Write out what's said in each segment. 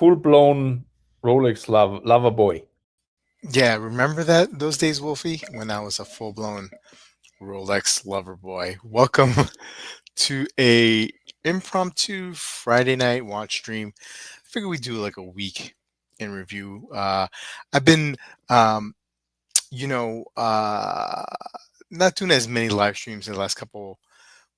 full-blown Rolex lover boy. Yeah, remember those days, Wolfie, when I was a full-blown Rolex lover boy. Welcome to a impromptu Friday night watch stream. I figure we do like a week in review. I've been, um, you know, uh, not doing as many live streams in the last couple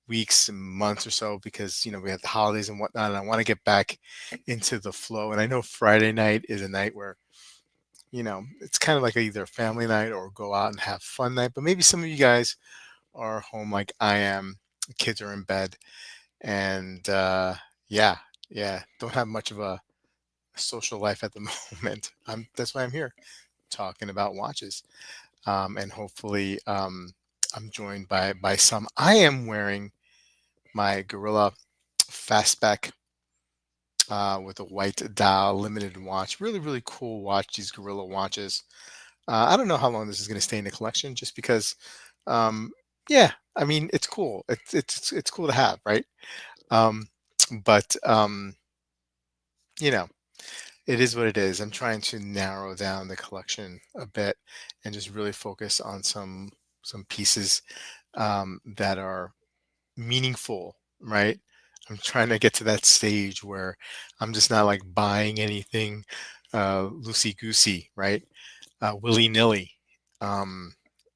weeks and months or so because we had the holidays and whatnot, and I want to get back into the flow. And I know Friday night is a night where it's kind of like either a family night or go out and have fun night. But maybe some of you guys are home like I am. The kids are in bed, and yeah, yeah, don't have much of a social life at the moment. That's why I'm here talking about watches, and hopefully, I'm joined by some. I am wearing my Gorilla Fastback with a white dial limited watch. Really, really cool watch. These Gorilla watches. I don't know how long this is going to stay in the collection, just because. Um, yeah, I mean, it's cool. It's cool to have, right? Um, but you know, it is what it is. I'm trying to narrow down the collection a bit and just really focus on some pieces that are meaningful, right? I'm trying to get to that stage where I'm just not like buying anything loosey goosey, right? Willy nilly. Um,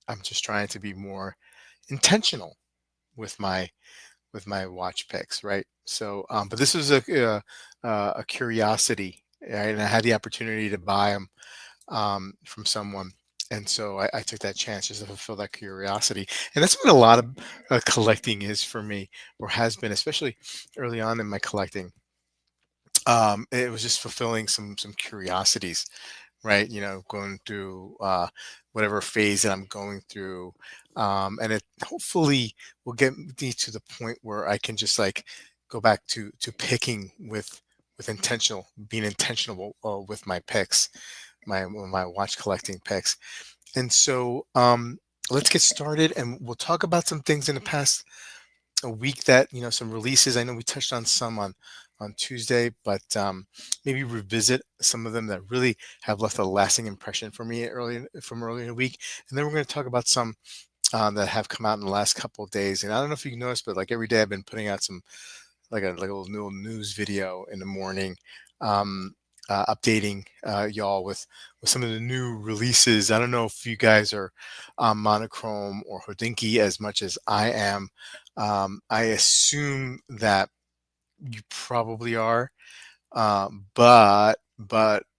I'm just trying to be more intentional with my watch picks, right? So, but this was a curiosity, right? And I had the opportunity to buy them from someone. And so I took that chance just to fulfill that curiosity. And that's what a lot of collecting is for me, or has been, especially early on in my collecting. It was just fulfilling some curiosities, right? Going through whatever phase that I'm going through. And it hopefully will get me to the point where I can just like go back to picking with intentional, being intentional with my picks, my watch collecting picks. And so let's get started, and we'll talk about some things in the past a week that some releases. I know we touched on some on Tuesday, but maybe revisit some of them that really have left a lasting impression for me earlier in the week. And then we're going to talk about some that have come out in the last couple of days. And I don't know if you noticed, but like every day I've been putting out some like a little news video in the morning, updating y'all with some of the new releases. I don't know if you guys are monochrome or Hodinkee as much as I am. I assume that you probably are, but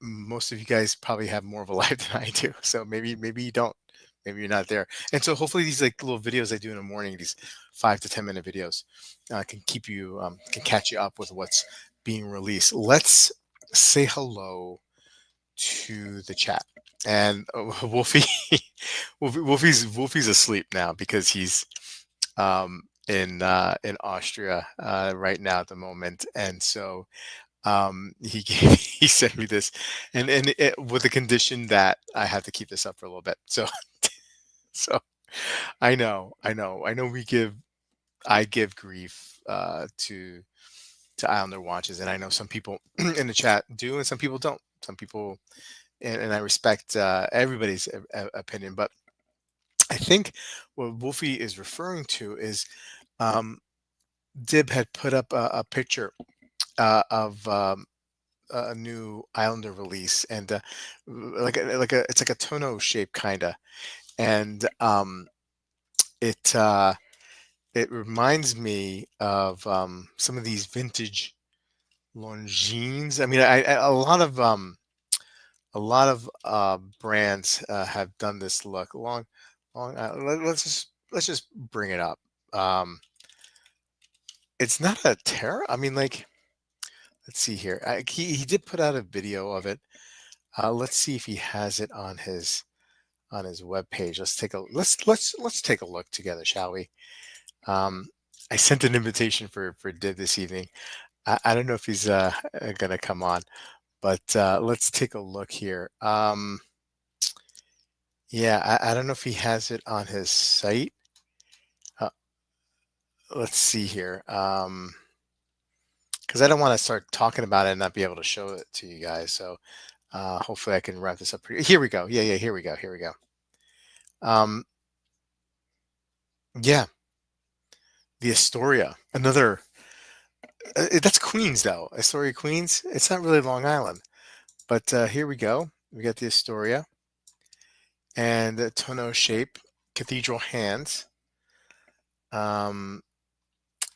most of you guys probably have more of a life than I do. So maybe you don't. Maybe you're not there. And so hopefully these like little videos I do in the morning, these 5 to 10 minute videos, can keep you can catch you up with what's being released. Let's say hello to the chat. And Wolfie, Wolfie's asleep now because he's in Austria right now at the moment, and so he sent me this, and with the condition that I have to keep this up for a little bit. So so I know I give grief to Islander watches, and I know some people in the chat do, and some people don't. Some people, and I respect everybody's opinion, but I think what Wolfie is referring to is um, Dib had put up a picture of a new Islander release, and it's like a tonneau shape kind of, and it it reminds me of some of these vintage Longines. I mean, a lot of brands have done this look. Let's just bring it up. Um, it's not a terror. I mean, like, let's see here. He did put out a video of it. Let's see if he has it on his webpage. Let's take a look together, shall we? Um, I sent an invitation for Div this evening. I don't know if he's gonna come on, but let's take a look here. Yeah, I don't know if he has it on his site. Uh, let's see here. because I don't want to start talking about it and not be able to show it to you guys. So hopefully I can wrap this up. Here we go. Yeah, here we go. Here we go. Yeah, the Astoria. Another. That's Queens, though. Astoria, Queens. It's not really Long Island. But here we go. We got the Astoria and the tonneau shape, cathedral hands. And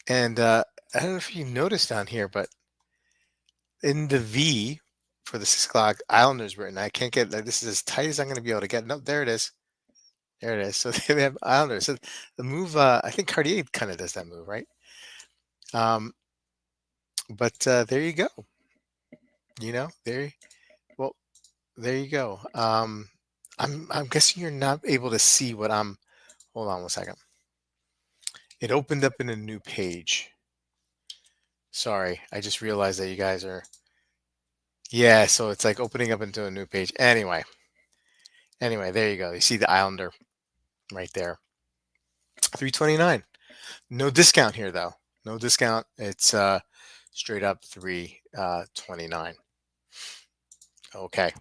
I don't know if you noticed down here, but in the V for the 6 o'clock, Islanders written. I can't get, this is as tight as I'm going to be able to get. Nope, there it is. There it is. So they have Islanders. So the move, I think Cartier kind of does that move, right? But there you go. Well, there you go. I'm guessing you're not able to see what I'm. Hold on one second. It opened up in a new page. Sorry, I just realized that you guys are. Yeah, so it's like opening up into a new page. Anyway, there you go. You see the Islander right there. 329. No discount here though. No discount. It's straight up 329. Okay.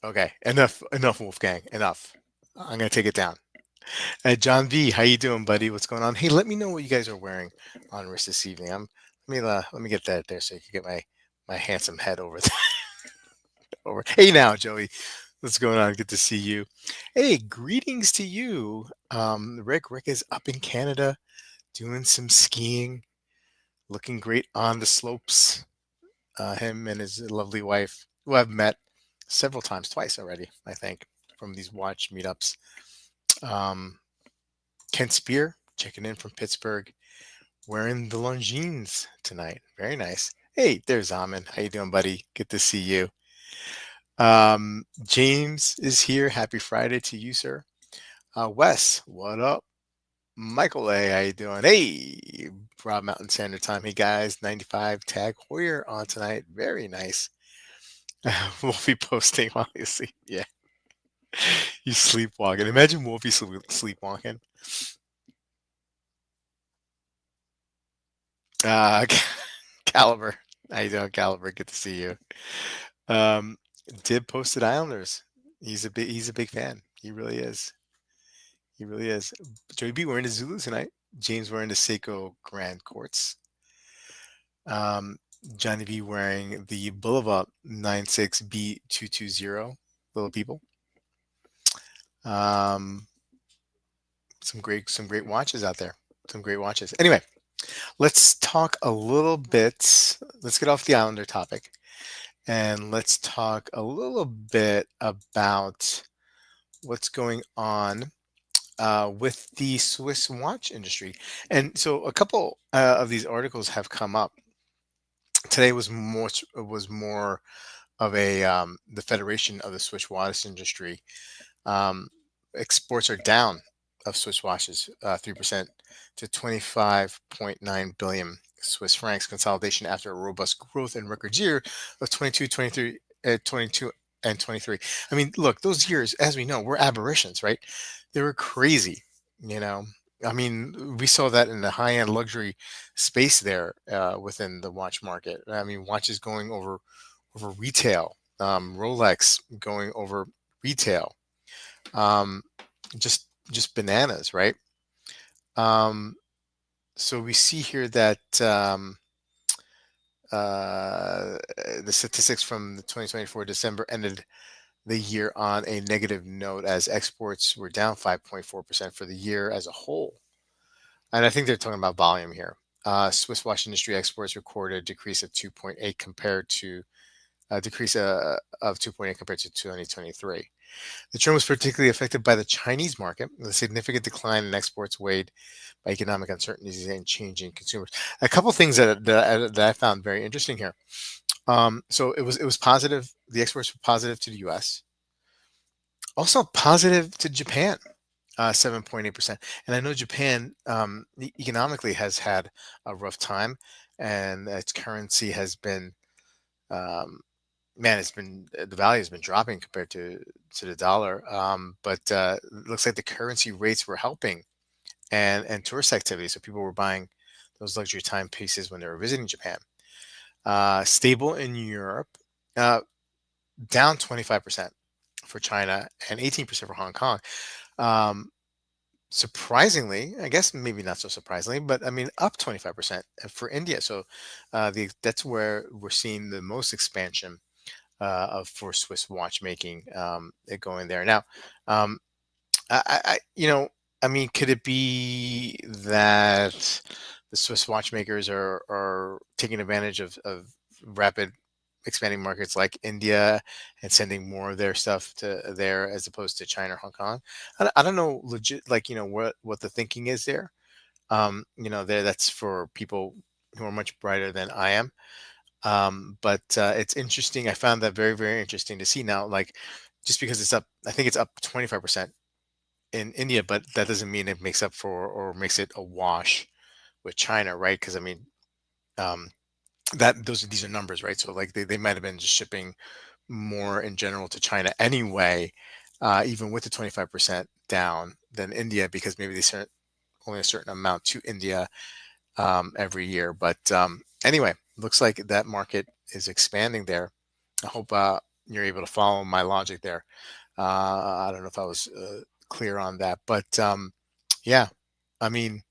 Okay. Enough, Wolfgang. Enough. I'm gonna take it down. John V, how you doing, buddy? What's going on? Hey, let me know what you guys are wearing on wrist this evening. Let me get that there so you can get my handsome head over there. Over. Hey now, Joey. What's going on? Good to see you. Hey, greetings to you. Rick. Rick is up in Canada doing some skiing, looking great on the slopes. Him and his lovely wife, who I've met several times, twice already, I think, from these watch meetups. Ken Spear checking in from Pittsburgh, wearing the Longines tonight. Very nice. Hey, there's Amin. How you doing, buddy? Good to see you. James is here. Happy Friday to you, sir. Wes, what up? Michael A, how you doing? Hey, Rob Mountain Standard Time. Hey guys, 95 tag Hoyer on tonight. Very nice. We'll be posting while you sleep. Yeah, you sleepwalking. Imagine Wolfie sleepwalking. Caliber. How you doing, Caliber? Good to see you. Dib posted Islanders. He's a big fan. He really is. He really is. Joey B wearing the Zulu tonight. James wearing the Seiko Grand Courts. Johnny V wearing the Boulevard 96B220. Little people. Some great watches out there. Some great watches. Anyway, let's talk a little bit. Let's get off the Islander topic, and let's talk a little bit about what's going on with the Swiss watch industry. And so a couple of these articles have come up. Today was more of a the Federation of the Swiss watch industry. Exports are down of Swiss watches 3% to 25.9 billion Swiss francs. Consolidation after a robust growth and record year of 22, 23, 22 and 23. I mean, look, those years, as we know, were aberrations, right? They were crazy, you know. I mean, we saw that in the high-end luxury space there within the watch market. I mean, watches going over retail, Rolex going over retail, just bananas, right? So we see here that the statistics from the 2024 December ended the year on a negative note as exports were down 5.4% for the year as a whole. And I think they're talking about volume here. Swiss watch industry exports recorded a decrease of 2.8 compared to of 2.8 compared to 2023. The trend was particularly affected by the Chinese market, with a significant decline in exports weighed by economic uncertainties and changing consumers. A couple of things that I found very interesting here. So it was positive. The exports were positive to the U.S. Also positive to Japan, 7.8%. And I know Japan economically has had a rough time, and its currency has been, it's been the value has been dropping compared to the dollar. But it looks like the currency rates were helping, and tourist activity. So people were buying those luxury timepieces when they were visiting Japan. Stable in Europe, uh, down 25% for China and 18% for Hong Kong. Um, Surprisingly, I guess maybe not so surprisingly, but I mean up 25% for India. So that's where we're seeing the most expansion of for Swiss watchmaking, it going there now. Um, you know, I mean, could it be that the Swiss watchmakers are taking advantage of rapid expanding markets like India and sending more of their stuff to there as opposed to China or Hong Kong? I don't know legit, like, what the thinking is there. There, that's for people who are much brighter than I am. But it's interesting. I found that very, very interesting to see now, like, just because it's up, I think it's up 25% in India, but that doesn't mean it makes up for or makes it a wash with China, right? Because I mean, um, these are numbers, right? So like they might have been just shipping more in general to China anyway, even with the 25% down than India, because maybe they sent only a certain amount to India every year. But anyway, looks like that market is expanding there. I hope you're able to follow my logic there. I don't know if I was clear on that, but yeah, I mean,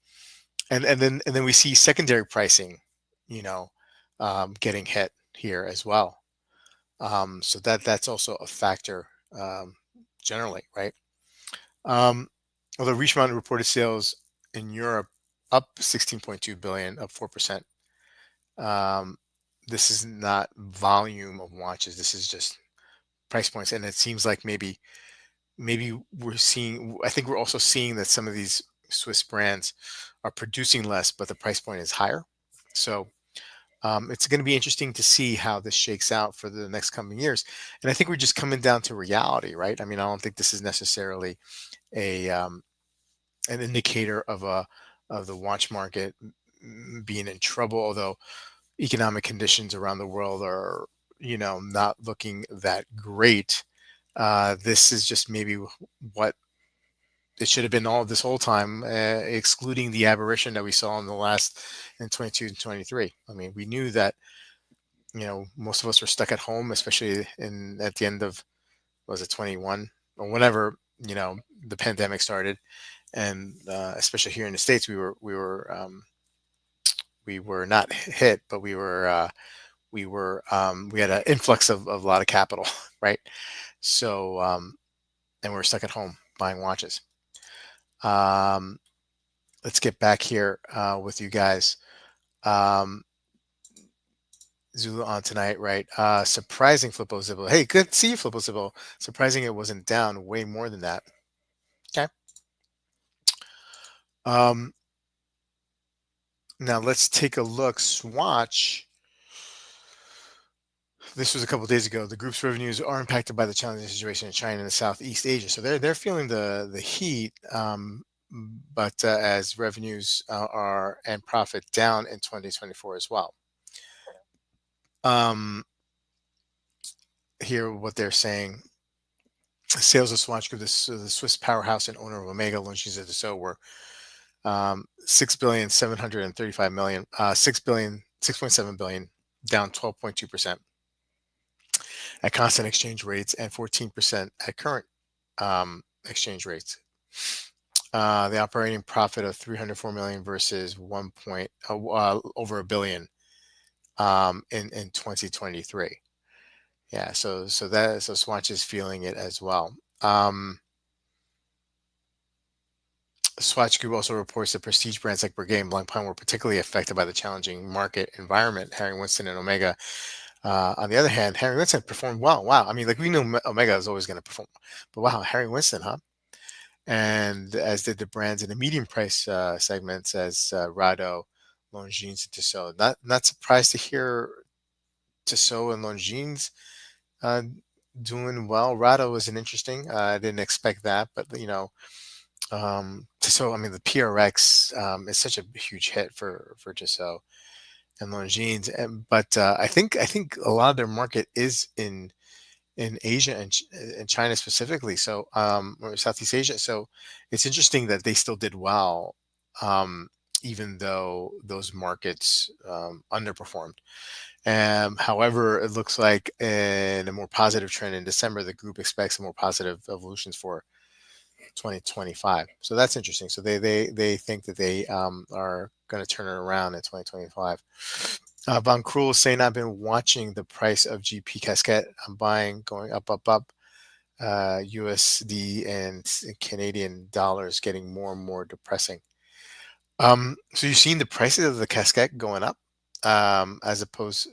and then we see secondary pricing, you know, getting hit here as well. So that's also a factor, generally, right? Um, Although Richemont reported sales in Europe up 16.2 billion, up 4%. Um, this is not volume of watches. This is just price points, and it seems like maybe we're seeing. I think we're also seeing that some of these Swiss brands are producing less, but the price point is higher. So it's going to be interesting to see how this shakes out for the next coming years. And I think we're just coming down to reality, right? I mean, I don't think this is necessarily a an indicator of the watch market being in trouble, although economic conditions around the world are, not looking that great. This is just maybe what it should have been all this whole time, excluding the aberration that we saw in the last in 22 and 23. I mean, we knew that, most of us were stuck at home, especially in at the end of, was it 21 or whenever, the pandemic started. And especially here in the States, we were not hit, but we had an influx of a lot of capital, right? So and we're stuck at home buying watches. Um, let's get back here with you guys. Um, Zulu on tonight, right? Surprising Flippo Zibble. Hey, good to see you, Flippo Zibble. Surprising it wasn't down way more than that. Okay. Um, Now let's take a look. Swatch. This was a couple of days ago. The group's revenues are impacted by the challenging situation in China and Southeast Asia, so they're feeling the heat. But as revenues are and profit down in 2024 as well. Um, Here, what they're saying: sales of Swatch Group, the Swiss powerhouse and owner of Omega Longines et Dassault, were 6,735,000,000, 6.7 billion, down 12.2% at constant exchange rates and 14% at current exchange rates. The operating profit of 304 million versus over a billion in 2023. Yeah, so Swatch is feeling it as well. Swatch Group also reports that prestige brands like Breguet and Blancpain were particularly affected by the challenging market environment. Harry Winston and Omega, on the other hand, Harry Winston performed well. Wow, I mean, like, we knew Omega is always going to perform, but wow, Harry Winston, huh? And as did the brands in the medium price segments, as Rado, Longines, and Tissot. Not surprised to hear Tissot and Longines uh, doing well. Rado was an interesting. I didn't expect that, but Tissot. I mean, the PRX is such a huge hit for Tissot and Longines, but I think a lot of their market is in Asia and China specifically. So or Southeast Asia. So it's interesting that they still did well, um, even though those markets underperformed. However, it looks like in a more positive trend in December, the group expects more positive evolutions for 2025. So that's interesting. So they think that they are going to turn it around in 2025. Von Krul is saying, I've been watching the price of GP Casquette. I'm buying, going up, up, up. USD and Canadian dollars getting more and more depressing. So you've seen the prices of the Casquette going up, as opposed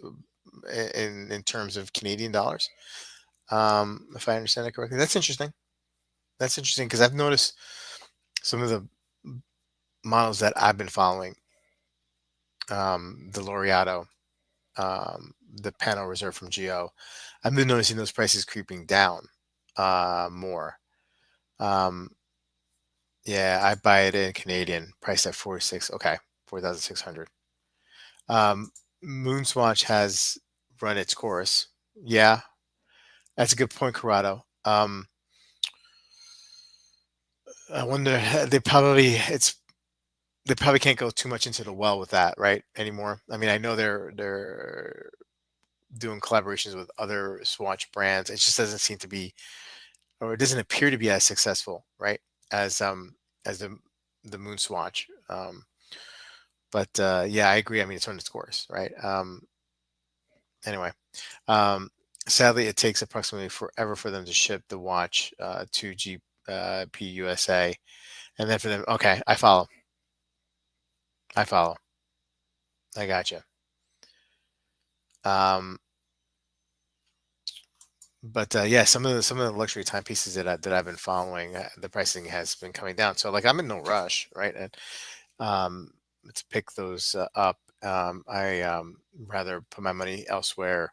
in terms of Canadian dollars. If I understand it correctly, that's interesting. That's interesting because I've noticed some of the models that I've been following, the Laureato, the Pano Reserve from Geo. I've been noticing those prices creeping down more. Um, yeah, I buy it in Canadian, priced at 46. Okay, 4,600. Um, Moonswatch has run its course. Yeah, that's a good point, Corrado. I wonder they probably can't go too much into the well with that, right? Anymore. I mean, I know they're doing collaborations with other Swatch brands. It just doesn't seem to be, or it doesn't appear to be as successful, right? As the Moon Swatch. But yeah, I agree. I mean, it's on its course, right? Anyway, um, sadly, it takes approximately forever for them to ship the watch to GP USA, and then for them. Okay, I follow. I follow. I gotcha. Um, but yeah, some of the luxury timepieces that I've been following, the pricing has been coming down. So like I'm in no rush, right? And um, to pick those up. I rather put my money elsewhere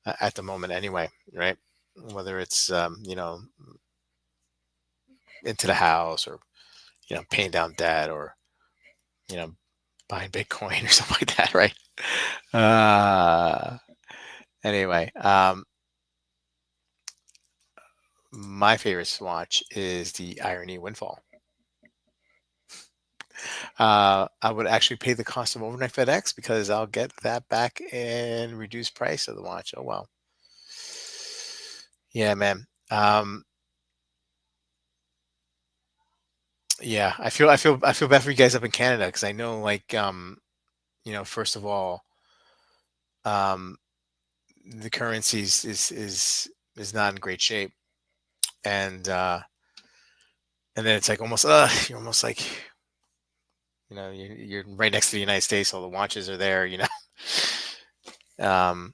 at the moment anyway, right? Whether it's into the house or paying down debt or you know buying Bitcoin or something like that, right? Uh, anyway, my favorite swatch is the Irony Windfall. I would actually pay the cost of overnight FedEx because I'll get that back in reduced price of the watch. Oh well. Yeah, man. Yeah, I feel bad for you guys up in Canada because I know, like, first of all, um, the currency is not in great shape, and and then it's like almost, you're almost like, you're right next to the United States. All the watches are there. Um,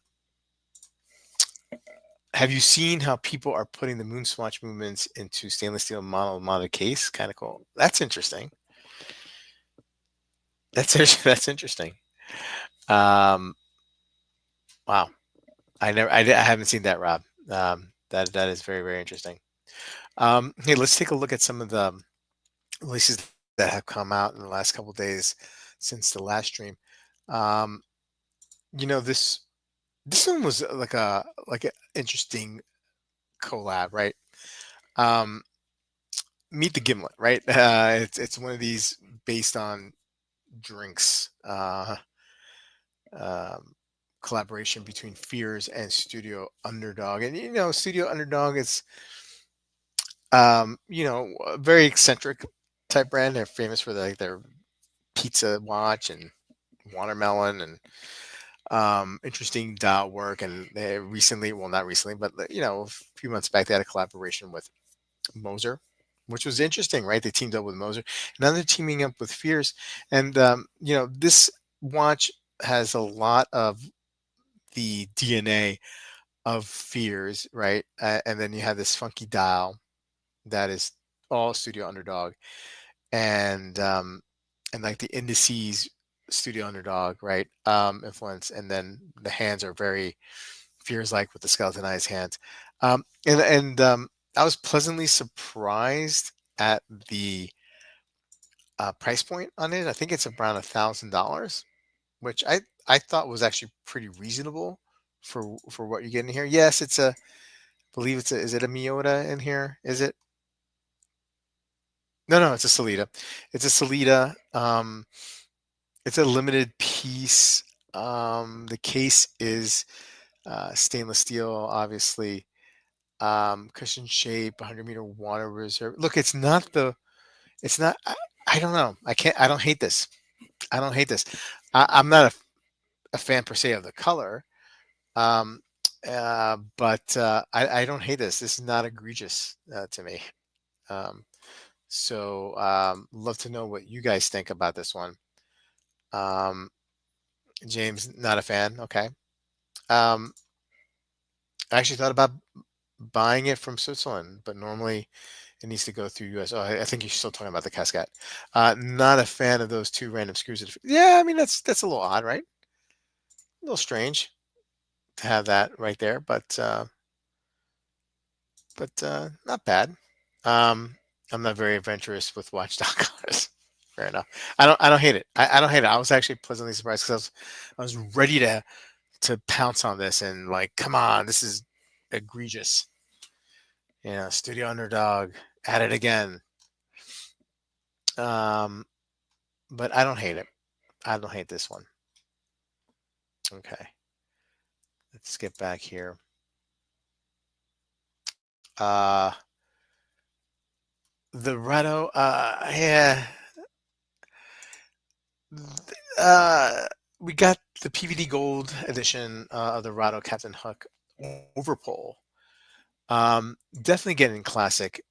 have you seen how people are putting the moon swatch movements into stainless steel mounted case? Kind of cool. That's interesting. That's interesting. Um, wow. I haven't seen that, Rob. That is very, very interesting. Hey, let's take a look at some of the releases that have come out in the last couple of days since the last stream. Um, this one was like a interesting collab, right? Um, Meet the Gimlet, right? It's one of these based on drinks. Um, Collaboration between Fears and Studio Underdog. And Studio Underdog is a very eccentric type brand. They're famous for their pizza watch and watermelon and interesting dial work. And they recently, well, not recently, but a few months back, they had a collaboration with Moser, which was interesting, right? They teamed up with Moser. Now they're teaming up with Fears. And this watch has a lot of the DNA of Fears, right? And then you have this funky dial that is all Studio Underdog, and like the indices Studio Underdog, right? Influence, and then the hands are very Fears like with the skeletonized hands. And I was pleasantly surprised at the price point on it. I think it's around $1,000, which I thought was actually pretty reasonable for what you're getting here. Yes, believe is it a Miyota in here? Is it? No, it's a Salida. It's a Salida. It's a limited piece. The case is stainless steel, obviously. Cushion shape, 100-meter water reserve. Look, it's not the. It's not. I don't know. I can't. I don't hate this. I don't hate this. I'm not a fan per se of the color. Um, but I don't hate this. This is not egregious to me. Um, love to know what you guys think about this one. Um, James, not a fan. Okay. Um, I actually thought about buying it from Switzerland, but normally it needs to go through US. Oh, I think you're still talking about the Cascade. Not a fan of those two random screws. Yeah, I mean that's a little odd, right? A little strange to have that right there, but not bad. Um, I'm not very adventurous with watchdog cars. Fair enough. I don't hate it. I don't hate it. I was actually pleasantly surprised because I was ready to pounce on this and like, come on, this is egregious. Studio Underdog at it again. Um, but I don't hate it. I don't hate this one. Okay, let's get back here. Uh, the Rado, yeah. Uh, we got the PVD Gold edition of the Rado Captain Hook overpull. Definitely getting classic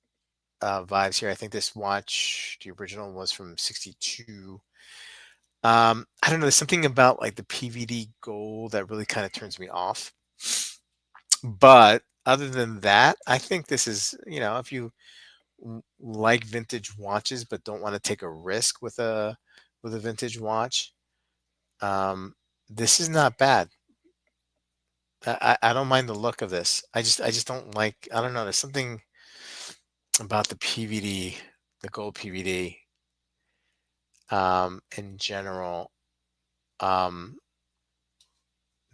vibes here. I think this watch, the original, was from '62. I don't know. There's something about like the PVD Gold that really kind of turns me off. But other than that, I think this is, if you like vintage watches but don't want to take a risk with a vintage watch, um, this is not bad. I don't mind the look of this. I just don't like. I don't know. There's something about the PVD, the gold PVD, in general, um,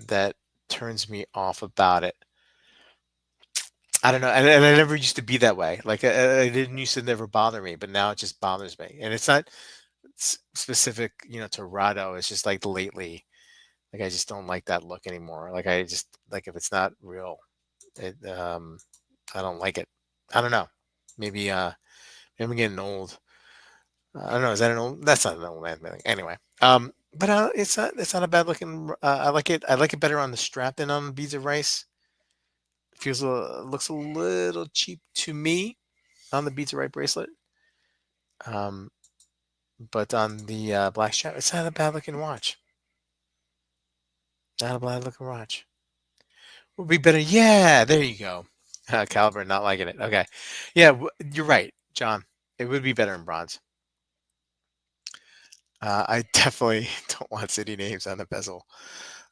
that turns me off about it. I don't know, and I never used to be that way. Like I didn't used to never bother me, but now it just bothers me. And it's not specific, to Rado. It's just like lately, like I just don't like that look anymore. Like I just like if it's not real, it I don't like it. I don't know. Maybe maybe I'm getting old. I don't know. Is that an old? That's not an old man thing. Anyway, but it's not a bad looking. I like it. I like it better on the strap than on the beads of rice. Looks a little cheap to me on the beads of rice bracelet. Um, but on the black strap, it's not a bad looking watch. Not a bad looking watch. Would be better. Yeah, there you go. Caliber not liking it. Okay, yeah, you're right, John. It would be better in bronze. I definitely don't want city names on the bezel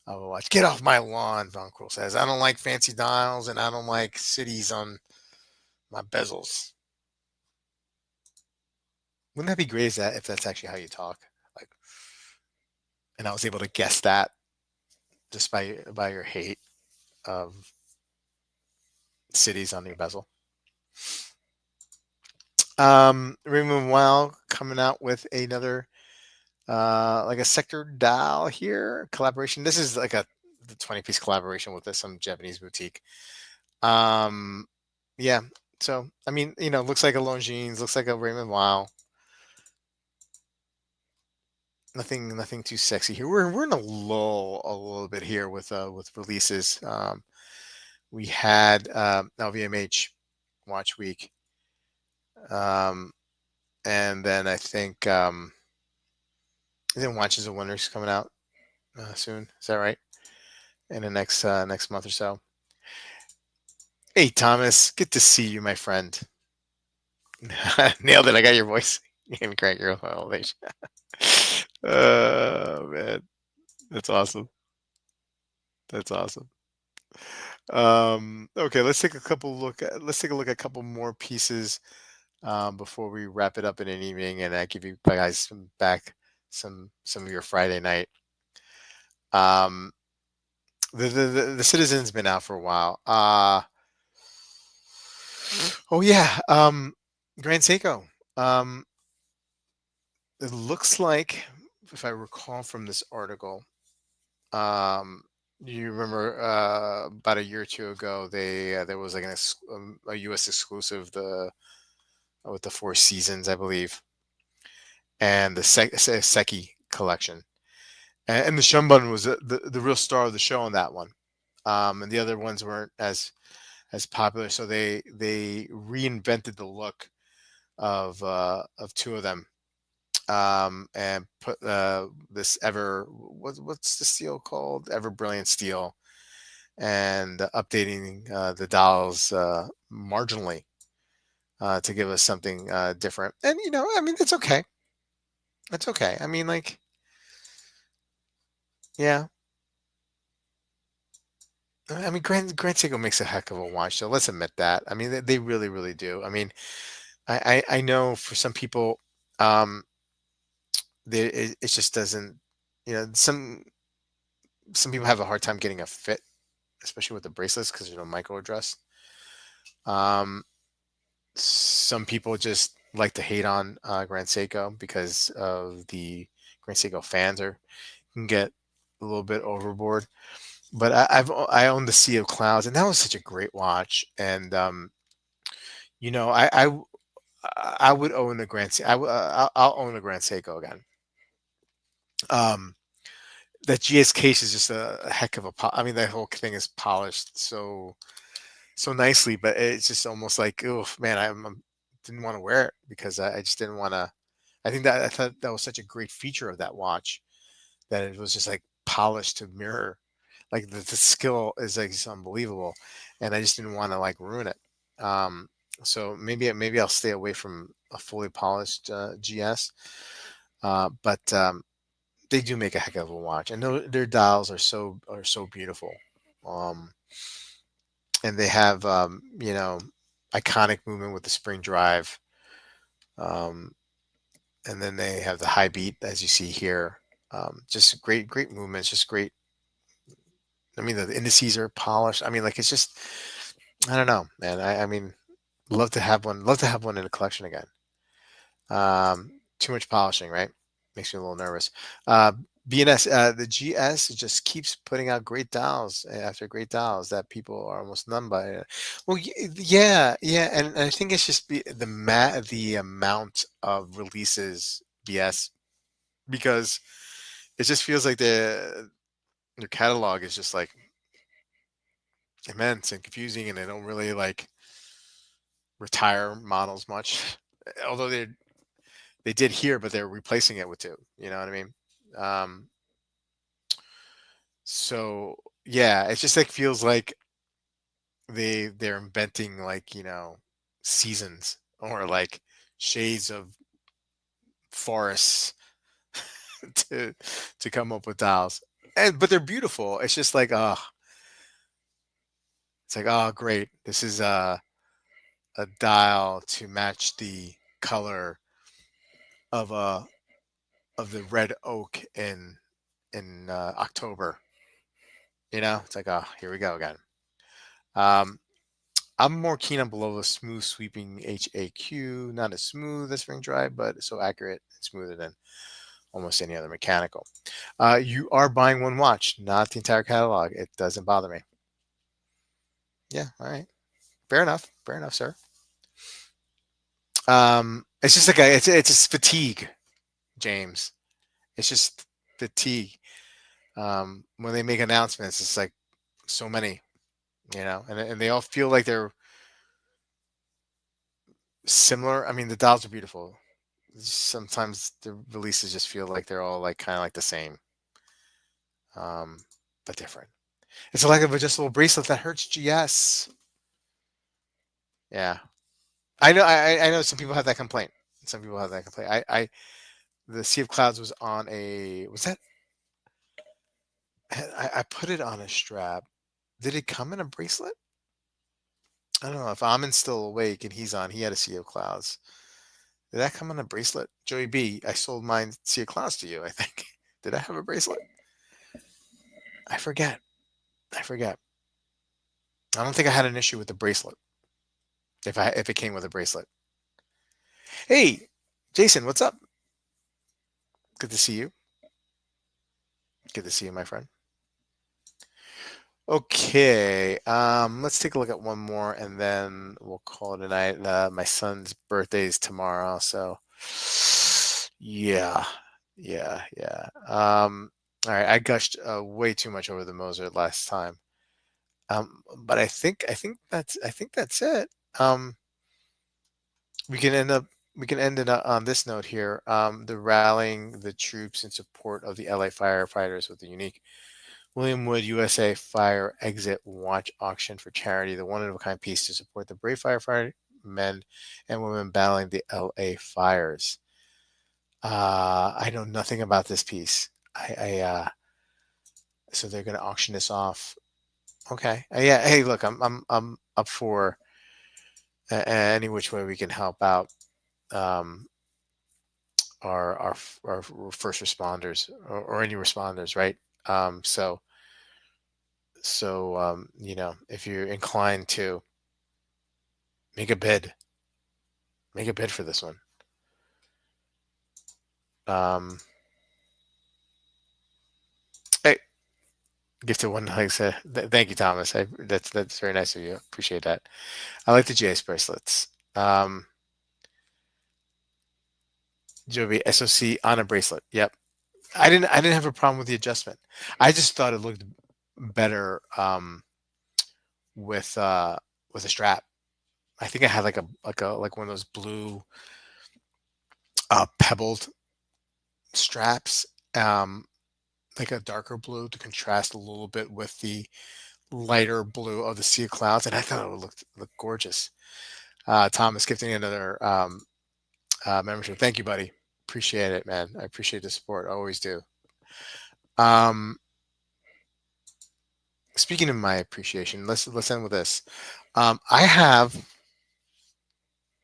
of a watch. Get off my lawn, Von Kroll says. I don't like fancy dials and I don't like cities on my bezels. Wouldn't that be great if that's actually how you talk? Like, and I was able to guess that just by your hate of cities on your bezel. Raymond Wow coming out with another like a sector dial here collaboration. This is like the 20-piece collaboration with some Japanese boutique. Yeah. So I mean, looks like a Longines, looks like a Raymond Wow. Nothing too sexy here. We're in a lull a little bit here with releases. We had LVMH Watch Week, um, and then I think then Watches of Wonders coming out soon. Is that right? In the next month or so. Hey Thomas, good to see you, my friend. Nailed it. I got your voice. And crank your elevation. Oh man, that's awesome. That's awesome. Okay, let's take a look at a couple more pieces before we wrap it up in an evening, and I give you guys some of your Friday night. Um, the Citizen's been out for a while. Oh yeah, Grand Seiko. Um, it looks like if I recall from this article, you remember about a year or two ago, there was like a U.S. exclusive, the with the Four Seasons, I believe, and the Seki collection, and the Shumbun was the real star of the show on that one. And the other ones weren't as popular, so they reinvented the look of two of them, and put this what's the steel called, ever brilliant steel, and updating the dials marginally to give us something different. And I mean, it's okay. It's okay. I mean, like, yeah. I mean, Grand Seiko makes a heck of a watch, so let's admit that. I mean, they really, really do. I mean, I know for some people, um, it just doesn't. Some people have a hard time getting a fit, especially with the bracelets, because there's no micro address. Um, some people just like to hate on Grand Seiko because of the Grand Seiko fans can get a little bit overboard. But I own the Sea of Clouds, and that was such a great watch. And you know, I I I would own a I'll own a Grand Seiko again. Um, that GS case is just a heck of I mean, that whole thing is polished so nicely, but it's just almost like, oh man, didn't want to wear it because I just didn't want to. I thought that was such a great feature of that watch, that it was just like polished to mirror. Like the skill is like just unbelievable, and I just didn't want to like ruin it. So maybe I'll stay away from a fully polished GS, but they do make a heck of a watch, and their dials are so beautiful. Um, and they have iconic movement with the spring drive, um, and then they have the high beat as you see here. Just great movements, just great. I mean, the indices are polished. I mean, like, it's just, I don't know, man. I mean, love to have one. Love to have one in a collection again. Too much polishing, right? Makes me a little nervous. Uh, BNS, the GS just keeps putting out great dials after great dials that people are almost numb by. Well, yeah, yeah, and I think it's just the amount of releases BS, because it just feels like their catalog is just like immense and confusing, and they don't really like retire models much. Although they did here, but they're replacing it with two. You know what I mean? Um, so yeah, it just like feels like they're inventing, like, seasons, or like shades of forests to come up with dials. But they're beautiful. It's just like, it's like, oh great, this is a dial to match the color of the red oak in October. It's like, oh, here we go again. Um, I'm more keen on below the smooth sweeping HAQ, not as smooth as spring drive, but so accurate and smoother than almost any other mechanical. You are buying one watch, not the entire catalog. It doesn't bother me. Yeah, all right, fair enough, sir. It's just like it's just fatigue, James. It's just fatigue. When they make announcements, it's like so many, and they all feel like they're similar. I mean, the dials are beautiful. Sometimes the releases just feel like they're all like kind of like the same, um, but different. It's a lack of adjustable bracelet that hurts GS. Yeah, I know. I know some people have that complaint. Some people have that complaint. The Sea of Clouds was on a was that I put it on a strap. Did it come in a bracelet? I don't know if Amin's still awake and he's on. He had a Sea of Clouds. Did that come in a bracelet? Joey B, I sold mine Sea of Clouds to you, I think. Did I have a bracelet? I forget. I forget. I don't think I had an issue with the bracelet. If it came with a bracelet. Hey, Jason, what's up? Good to see you. Good to see you, my friend. Okay, let's take a look at one more, and then we'll call it a night. My son's birthday is tomorrow, so yeah, yeah. All right, I gushed way too much over the Mozart last time. But I think that's it. Um, we can end up we can end it on this note here. The rallying the troops in support of the LA firefighters with the unique William Wood USA Fire Exit Watch auction for charity, the one of a kind piece to support the brave firefighter men and women battling the LA fires. I know nothing about this piece. So they're going to auction this off. Okay. Yeah. Hey, look, I'm up for any which way we can help out um, our first responders or any responders, right? Um, so if you're inclined to make a bid, make a bid for this one. Hey, gift of one like said. Thank you, Thomas. That's very nice of you. Appreciate that. I like the GS bracelets. Joby SOC on a bracelet. Yep. I didn't have a problem with the adjustment. I just thought it looked better with a strap. I think I had like one of those blue pebbled straps, like a darker blue to contrast a little bit with the lighter blue of the Sea of Clouds, and I thought it would look gorgeous. Thomas gifting another membership. Thank you, buddy. Appreciate it, man. I appreciate the support. I always do. Speaking of my appreciation, let's end with this. I have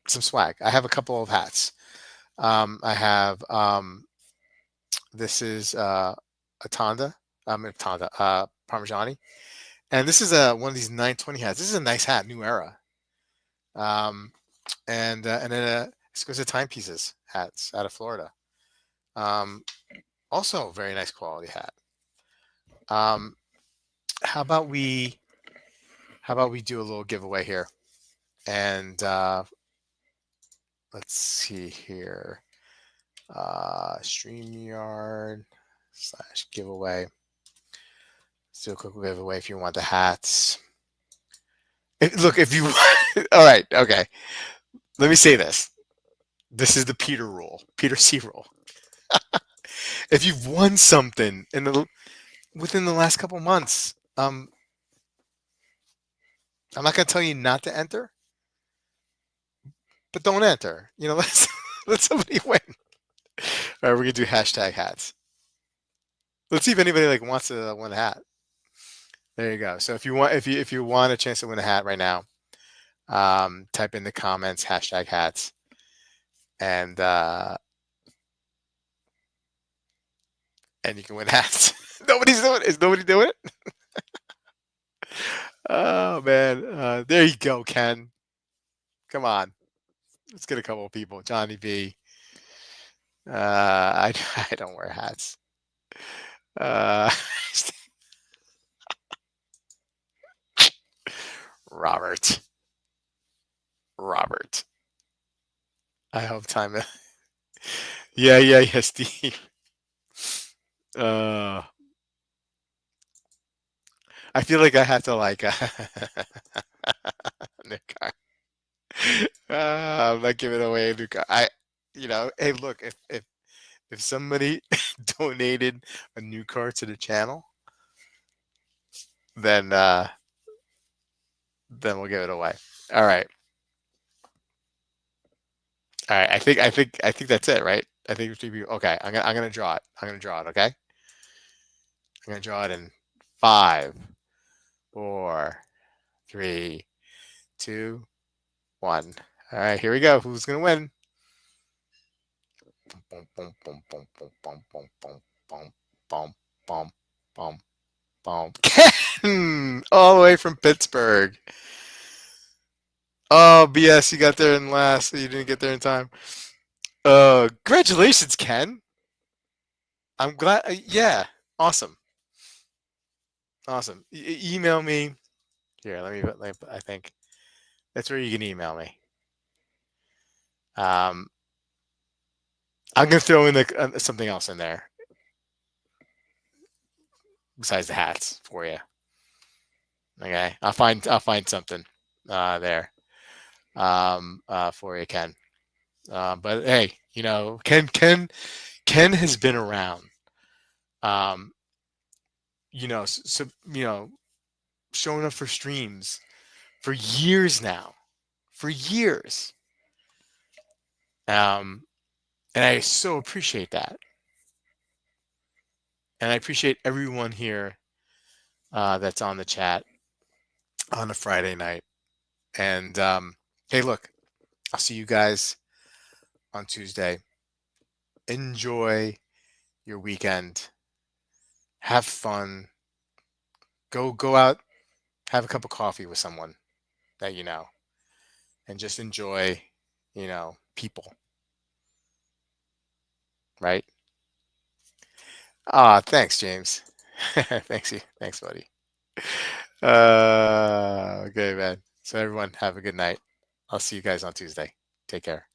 some swag. I have a couple of hats. I have this is a Tonda, Parmigiani, and this is one of these 920 hats. This is a nice hat, New Era, and then exquisite timepieces hats out of Florida. Also, very nice quality hat. How about we do a little giveaway here, and let's see here. StreamYard / giveaway. Let's do a quick giveaway if you want the hats. Look, if you all right, okay. Let me say this. This is the Peter rule, Peter C rule. If you've won something within the last couple months, I'm not gonna tell you not to enter, but don't enter. Let somebody win. All right, we're gonna do hashtag hats. Let's see if anybody wants to win a hat. There you go. So if you want a chance to win a hat right now, type in the comments hashtag hats, and you can win hats. Nobody's doing it. Is nobody doing it? Oh man, there you go, Ken. Come on, let's get a couple of people. Johnny B. I don't wear hats. Robert. I hope time. Yeah, Steve. I feel like I have to Nick. I'm not giving away Luca. Hey, look, if somebody donated a new car to the channel, then we'll give it away. All right. I think that's it, right? I think okay. I'm gonna draw it. Okay. I'm gonna draw it in 5, 4, 3, 2, 1. All right, here we go. Who's gonna win? Ken, all the way from Pittsburgh. Oh, BS, you got there in last. You didn't get there in time. Congratulations, Ken. I'm glad. Yeah, awesome. Awesome. Email me. Here, I think that's where you can email me. I'm gonna throw in something else in there besides the hats for you. Okay, I'll find something there for you, Ken. But hey, Ken has been around. Um, so showing up for streams for years now, for years. And I so appreciate that, and I appreciate everyone here that's on the chat on a Friday night. And hey, look, I'll see you guys on Tuesday. Enjoy your weekend. Have fun. Go out, have a cup of coffee with someone that you know, and just enjoy, people, right? Ah, thanks, James. Thanks, buddy. Okay, man. So everyone, have a good night. I'll see you guys on Tuesday. Take care.